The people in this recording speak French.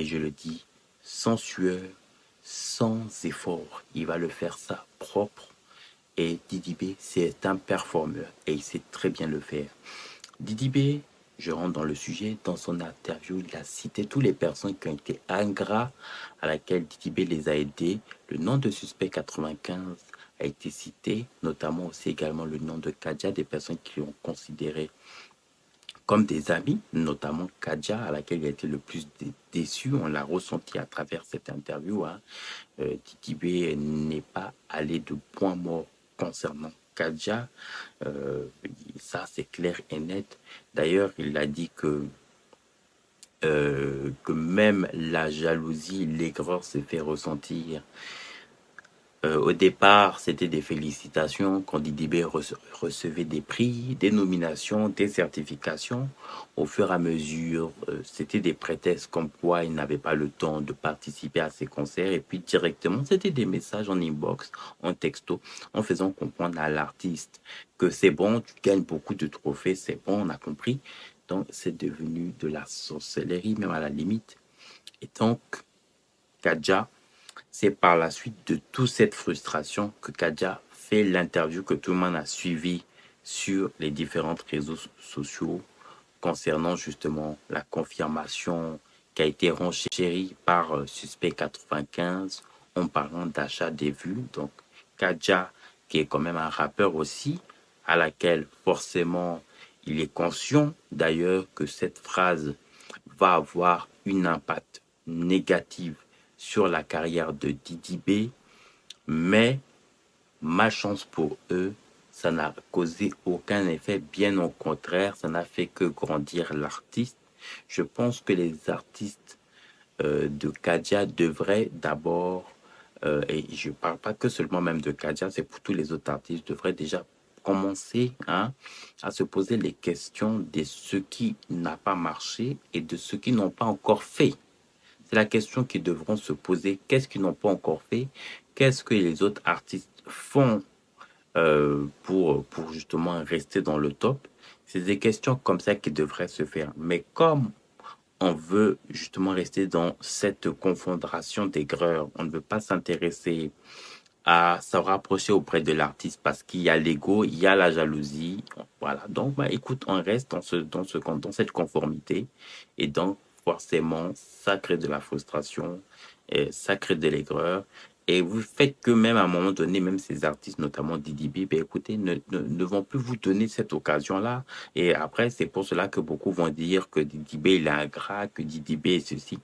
je le dis, sans sueur, sans effort. Il va le faire ça propre. Et Didi B, c'est un performeur et il sait très bien le faire. Didi B, je rentre dans le sujet, dans son interview, il a cité toutes les personnes qui ont été ingrats à laquelle Didi B les a aidés. Le nom de Suspect 95 a été cité, notamment aussi également le nom de Kadja, des personnes qui l'ont considéré comme des amis, notamment Kadja, à laquelle il a été le plus déçu. On l'a ressenti à travers cette interview. Hein. Didi B n'est pas allé de point mort concernant Kadja. Ça, c'est clair et net. D'ailleurs, il a dit que même la jalousie, l'aigreur se fait ressentir. Au départ, c'était des félicitations quand Didi B recevait des prix, des nominations, des certifications. Au fur et à mesure, c'était des prétextes comme quoi il n'avait pas le temps de participer à ces concerts. Et puis directement, c'était des messages en inbox, en texto, en faisant comprendre à l'artiste que c'est bon, tu gagnes beaucoup de trophées, c'est bon, on a compris. Donc, c'est devenu de la sorcellerie, même à la limite. Et donc, Kadja, c'est par la suite de toute cette frustration que Kadja fait l'interview que tout le monde a suivi sur les différents réseaux sociaux concernant justement la confirmation qui a été renchérie par Suspect 95 en parlant d'achat des vues. Donc Kadja, qui est quand même un rappeur aussi, à laquelle forcément il est conscient d'ailleurs que cette phrase va avoir une impact négative sur la carrière de Didi B, mais malchance pour eux, ça n'a causé aucun effet, bien au contraire, ça n'a fait que grandir l'artiste. Je pense que les artistes de Kadja devraient d'abord, et je ne parle pas que seulement même de Kadja, c'est pour tous les autres artistes, devraient déjà commencer hein, à se poser les questions de ce qui n'a pas marché et de ce qu'ils n'ont pas encore fait. C'est la question qu'ils devront se poser. Qu'est-ce qu'ils n'ont pas encore fait? Qu'est-ce que les autres artistes font pour justement rester dans le top? C'est des questions comme ça qui devraient se faire. Mais comme on veut justement rester dans cette confondration d'aigreur, on ne veut pas s'intéresser à se rapprocher auprès de l'artiste parce qu'il y a l'ego, il y a la jalousie. Voilà. Donc, bah, écoute, on reste dans cette conformité. Et donc, forcément, ça crée de la frustration, et ça crée de l'aigreur. Et vous faites que même à un moment donné, même ces artistes, notamment Didi B, ben écoutez, ne vont plus vous donner cette occasion-là. Et après, c'est pour cela que beaucoup vont dire que Didi B, il est ingrat, que Didi B est ceci.